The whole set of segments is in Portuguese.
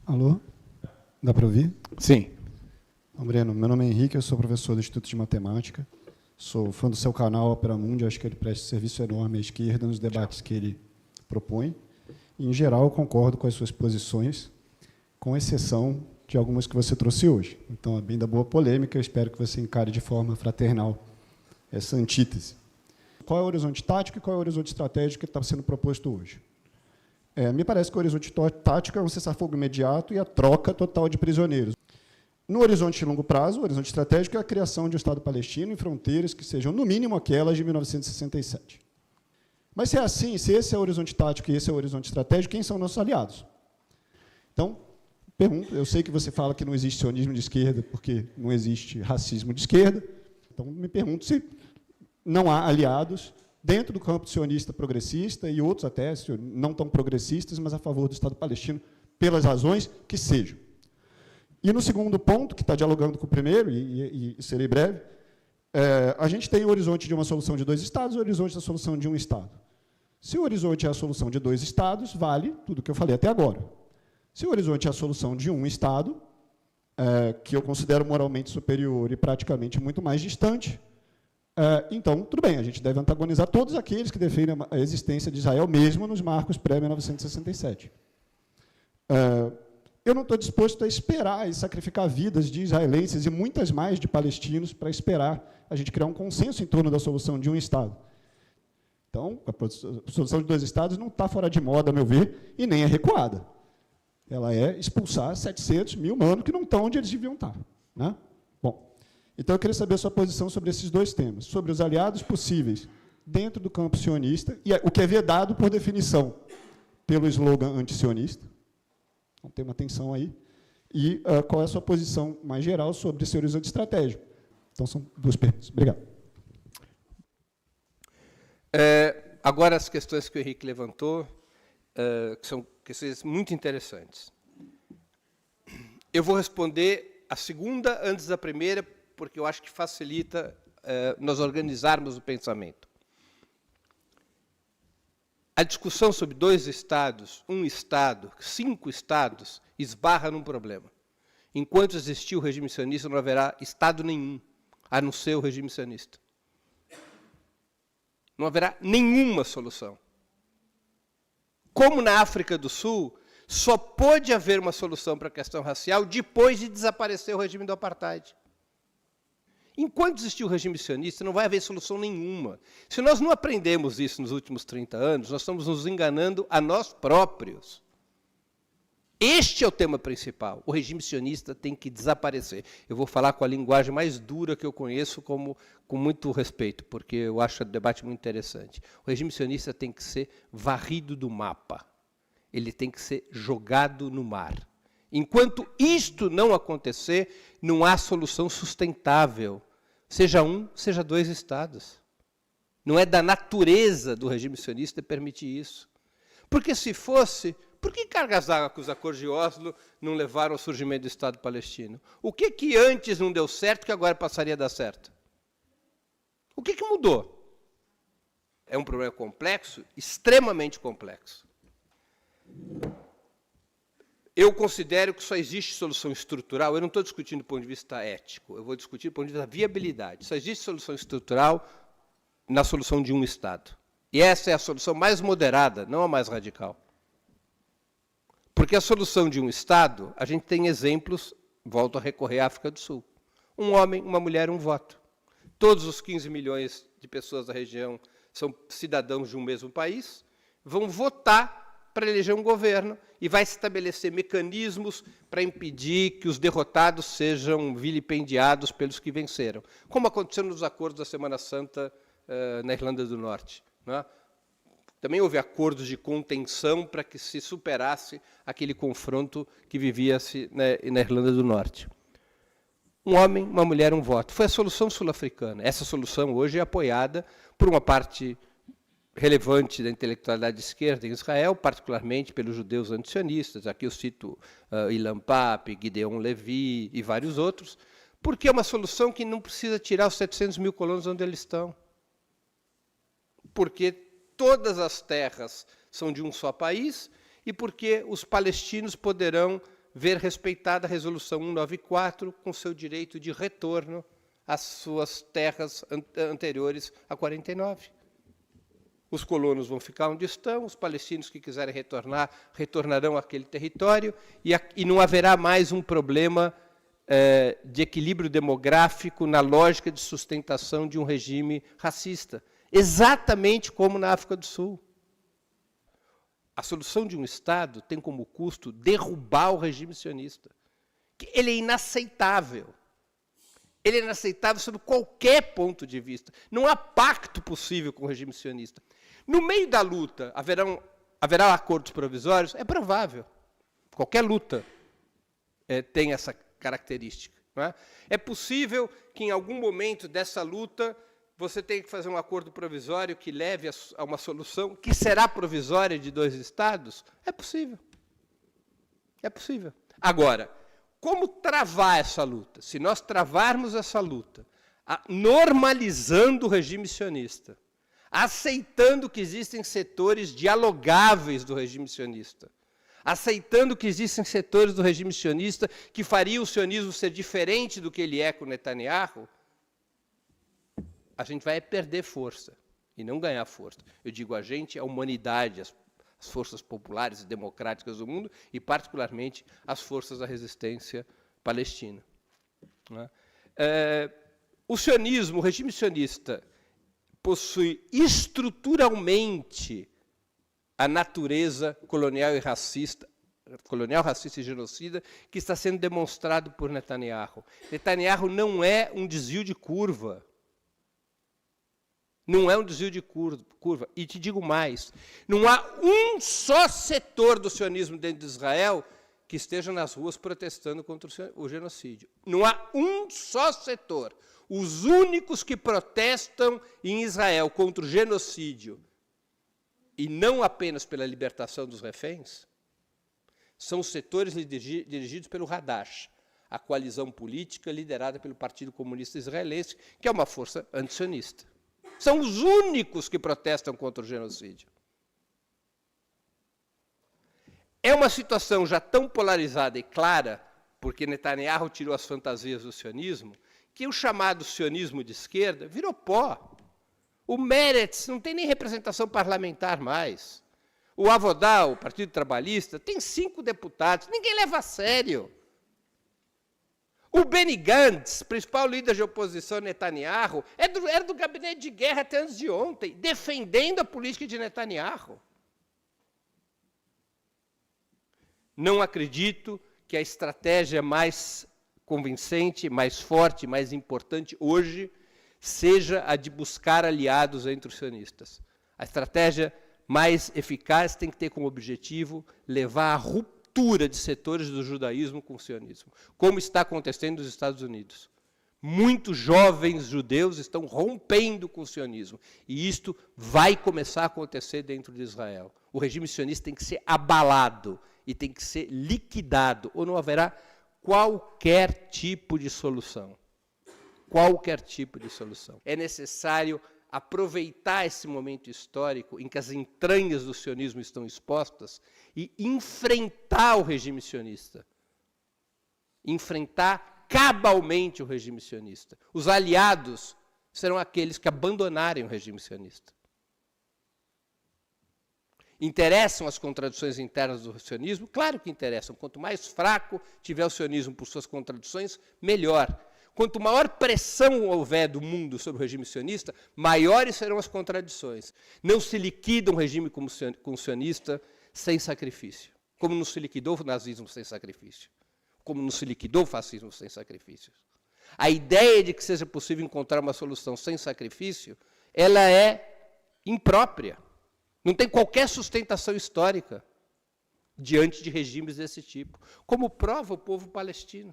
Alô? Dá para ouvir? Sim. Então, Breno, meu nome é Henrique, eu sou professor do Instituto de Matemática, sou fã do seu canal Opera Mundi, acho que ele presta serviço enorme à esquerda nos debates que ele propõe, e, em geral, eu concordo com as suas posições, com exceção de algumas que você trouxe hoje. Então, é bem da boa polêmica, eu espero que você encare de forma fraternal essa antítese. Qual é o horizonte tático e qual é o horizonte estratégico que está sendo proposto hoje? Me parece que o horizonte tático é um cessar-fogo imediato e a troca total de prisioneiros. No horizonte de longo prazo, o horizonte estratégico é a criação de um Estado palestino em fronteiras que sejam, no mínimo, aquelas de 1967. Mas, se é assim, se esse é o horizonte tático e esse é o horizonte estratégico, quem são nossos aliados? Então, pergunto, eu sei que você fala que não existe sionismo de esquerda porque não existe racismo de esquerda, então me pergunto se não há aliados dentro do campo sionista progressista e outros até não tão progressistas, mas a favor do Estado palestino, pelas razões que sejam. E no segundo ponto, que está dialogando com o primeiro, e serei breve, a gente tem o horizonte de uma solução de 2 Estados e o horizonte da solução de um Estado. Se o horizonte é a solução de 2 Estados, vale tudo o que eu falei até agora. Se o horizonte é a solução de um Estado, que eu considero moralmente superior e praticamente muito mais distante, então, tudo bem, a gente deve antagonizar todos aqueles que defendem a existência de Israel, mesmo nos marcos pré-1967. Eu não estou disposto a esperar e sacrificar vidas de israelenses e muitas mais de palestinos para esperar a gente criar um consenso em torno da solução de um Estado. Então, a solução de 2 Estados não está fora de moda, a meu ver, e nem é recuada. Ela é expulsar 700 mil humanos que não estão onde eles deviam estar. Né? Bom, então eu queria saber a sua posição sobre esses 2 temas, sobre os aliados possíveis dentro do campo sionista, e o que é vedado, por definição, pelo slogan antisionista. Então, tem uma tensão aí. E qual é a sua posição mais geral sobre esse horizonte estratégico? Então, são 2 perguntas. Obrigado. Agora, as questões que o Henrique levantou, que são questões muito interessantes. Eu vou responder a segunda antes da primeira, porque eu acho que facilita nós organizarmos o pensamento. A discussão sobre 2 Estados, 1 Estado, 5 Estados, esbarra num problema. Enquanto existir o regime sionista, não haverá Estado nenhum, a não ser o regime sionista. Não haverá nenhuma solução. Como na África do Sul, só pôde haver uma solução para a questão racial depois de desaparecer o regime do apartheid. Enquanto existir o regime sionista, não vai haver solução nenhuma. Se nós não aprendemos isso nos últimos 30 anos, nós estamos nos enganando a nós próprios. Este é o tema principal. O regime sionista tem que desaparecer. Eu vou falar com a linguagem mais dura que eu conheço, com muito respeito, porque eu acho o debate muito interessante. O regime sionista tem que ser varrido do mapa. Ele tem que ser jogado no mar. Enquanto isto não acontecer, não há solução sustentável. Seja 1, seja 2 Estados. Não é da natureza do regime sionista permitir isso. Porque se fosse, por que cargas d'água com os acordos de Oslo não levaram ao surgimento do Estado palestino? O que antes não deu certo que agora passaria a dar certo? O que mudou? É um problema complexo, extremamente complexo. Eu considero que só existe solução estrutural, eu não estou discutindo do ponto de vista ético, eu vou discutir do ponto de vista da viabilidade. Só existe solução estrutural na solução de um Estado. E essa é a solução mais moderada, não a mais radical. Porque a solução de um Estado, a gente tem exemplos, volto a recorrer à África do Sul. Um homem, uma mulher, um voto. Todos os 15 milhões de pessoas da região são cidadãos de um mesmo país, vão votar para eleger um governo e vai estabelecer mecanismos para impedir que os derrotados sejam vilipendiados pelos que venceram, como aconteceu nos acordos da Semana Santa na Irlanda do Norte. Né? Também houve acordos de contenção para que se superasse aquele confronto que vivia-se na Irlanda do Norte. Um homem, uma mulher, um voto. Foi a solução sul-africana. Essa solução hoje é apoiada por uma parte relevante da intelectualidade de esquerda em Israel, particularmente pelos judeus antisionistas. Aqui eu cito Ilan Pappé, Gideon Levy e vários outros, porque é uma solução que não precisa tirar os 700 mil colonos onde eles estão. Porque todas as terras são de um só país e porque os palestinos poderão ver respeitada a Resolução 194 com seu direito de retorno às suas terras anteriores a 49. Os colonos vão ficar onde estão, os palestinos que quiserem retornar, retornarão àquele território, e não haverá mais um problema de equilíbrio demográfico na lógica de sustentação de um regime racista. Exatamente como na África do Sul. A solução de um Estado tem como custo derrubar o regime sionista. Ele é inaceitável. Ele é inaceitável sob qualquer ponto de vista. Não há pacto possível com o regime sionista. No meio da luta, haverá acordos provisórios? É provável. Qualquer luta tem essa característica. Não é? É possível que, em algum momento dessa luta, você tenha que fazer um acordo provisório que leve a uma solução que será provisória de 2 Estados? É possível. É possível. Agora, como travar essa luta? Se nós travarmos essa luta, normalizando o regime sionista, aceitando que existem setores dialogáveis do regime sionista, aceitando que existem setores do regime sionista que fariam o sionismo ser diferente do que ele é com Netanyahu, a gente vai perder força e não ganhar força. Eu digo a gente, a humanidade, as forças populares e democráticas do mundo, e particularmente as forças da resistência palestina. O sionismo, o regime sionista, possui estruturalmente a natureza colonial, racista e genocida que está sendo demonstrado por Netanyahu. Netanyahu não é um desvio de curva. Não é um desvio de curva. E te digo mais, não há um só setor do sionismo dentro de Israel que esteja nas ruas protestando contra o genocídio. Não há um só setor. Os únicos que protestam em Israel contra o genocídio, e não apenas pela libertação dos reféns, são os setores dirigidos pelo Hadash, a coalizão política liderada pelo Partido Comunista Israelense, que é uma força antisionista. São os únicos que protestam contra o genocídio. É uma situação já tão polarizada e clara, porque Netanyahu tirou as fantasias do sionismo, que o chamado sionismo de esquerda virou pó. O Meretz não tem nem representação parlamentar mais. O Avodá, o Partido Trabalhista, tem 5 deputados. Ninguém leva a sério. O Benny Gantz, principal líder de oposição a Netanyahu, era do gabinete de guerra até antes de ontem, defendendo a política de Netanyahu. Não acredito que a estratégia mais convincente, mais forte, mais importante hoje seja a de buscar aliados entre os sionistas. A estratégia mais eficaz tem que ter como objetivo levar à ruptura de setores do judaísmo com o sionismo, como está acontecendo nos Estados Unidos. Muitos jovens judeus estão rompendo com o sionismo, e isto vai começar a acontecer dentro de Israel. O regime sionista tem que ser abalado e tem que ser liquidado, ou não haverá qualquer tipo de solução. Qualquer tipo de solução. É necessário aproveitar esse momento histórico em que as entranhas do sionismo estão expostas e enfrentar o regime sionista. Enfrentar cabalmente o regime sionista. Os aliados serão aqueles que abandonarem o regime sionista. Interessam as contradições internas do sionismo? Claro que interessam. Quanto mais fraco tiver o sionismo por suas contradições, melhor. Quanto maior pressão houver do mundo sobre o regime sionista, maiores serão as contradições. Não se liquida um regime como sionista sem sacrifício. Como não se liquidou o nazismo sem sacrifício. Como não se liquidou o fascismo sem sacrifícios. A ideia de que seja possível encontrar uma solução sem sacrifício, ela é imprópria. Não tem qualquer sustentação histórica diante de regimes desse tipo. Como prova o povo palestino.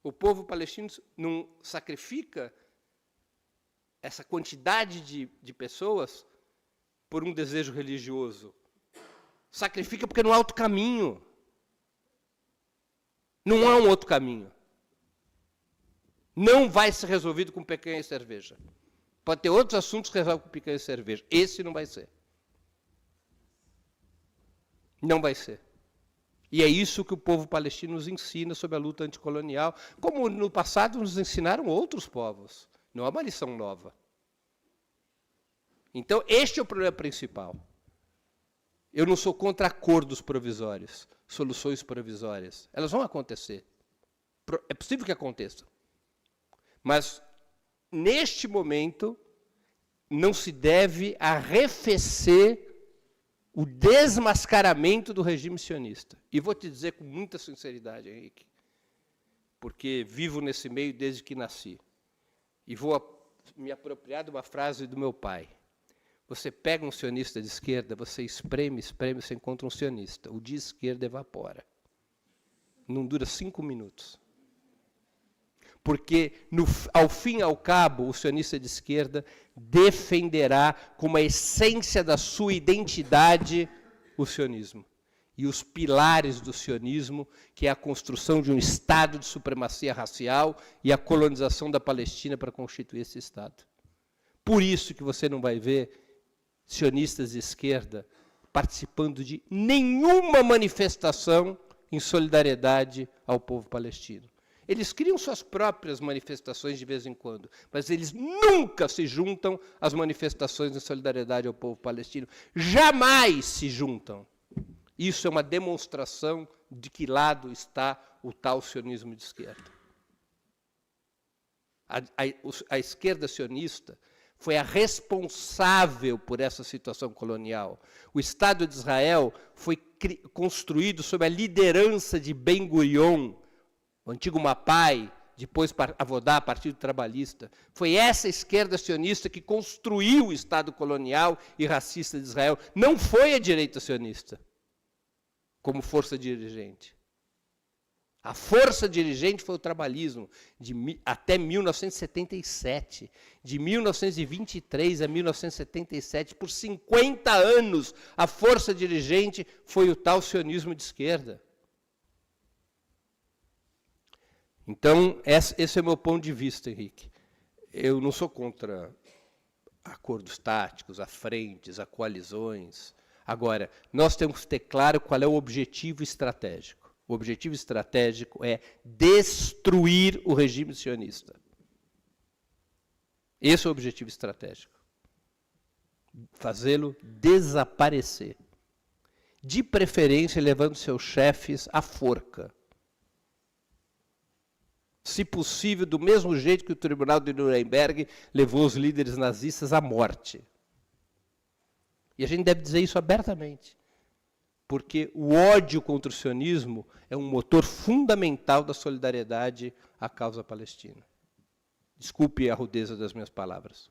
O povo palestino não sacrifica essa quantidade de pessoas por um desejo religioso. Sacrifica porque não há outro caminho. Não há um outro caminho. Não vai ser resolvido com picanha e cerveja. Pode ter outros assuntos que resolvem com picanha e cerveja. Esse não vai ser. Não vai ser. E é isso que o povo palestino nos ensina sobre a luta anticolonial, como no passado nos ensinaram outros povos. Não é uma lição nova. Então, este é o problema principal. Eu não sou contra acordos provisórios, soluções provisórias. Elas vão acontecer. É possível que aconteça. Mas, neste momento, não se deve arrefecer o desmascaramento do regime sionista. E vou te dizer com muita sinceridade, Henrique, porque vivo nesse meio desde que nasci. E vou me apropriar de uma frase do meu pai. Você pega um sionista de esquerda, você espreme, você encontra um sionista. O de esquerda evapora. Não dura 5 minutos. Porque, ao fim e ao cabo, o sionista de esquerda defenderá como a essência da sua identidade o sionismo. E os pilares do sionismo, que é a construção de um Estado de supremacia racial e a colonização da Palestina para constituir esse Estado. Por isso que você não vai ver sionistas de esquerda participando de nenhuma manifestação em solidariedade ao povo palestino. Eles criam suas próprias manifestações de vez em quando, mas eles nunca se juntam às manifestações de solidariedade ao povo palestino. Jamais se juntam. Isso é uma demonstração de que lado está o tal sionismo de esquerda. A esquerda sionista foi a responsável por essa situação colonial. O Estado de Israel foi construído sob a liderança de Ben-Gurion, o antigo Mapai, depois Avodá, Partido Trabalhista. Foi essa esquerda sionista que construiu o Estado colonial e racista de Israel. Não foi a direita sionista, como força dirigente. A força dirigente foi o trabalhismo, até 1977. De 1923 a 1977, por 50 anos, a força dirigente foi o tal sionismo de esquerda. Então, esse é o meu ponto de vista, Henrique. Eu não sou contra acordos táticos, a frentes, a coalizões. Agora, nós temos que ter claro qual é o objetivo estratégico. O objetivo estratégico é destruir o regime sionista. Esse é o objetivo estratégico. Fazê-lo desaparecer. De preferência, levando seus chefes à forca. Se possível, do mesmo jeito que o Tribunal de Nuremberg levou os líderes nazistas à morte. E a gente deve dizer isso abertamente. Porque o ódio contra o sionismo é um motor fundamental da solidariedade à causa palestina. Desculpe a rudeza das minhas palavras.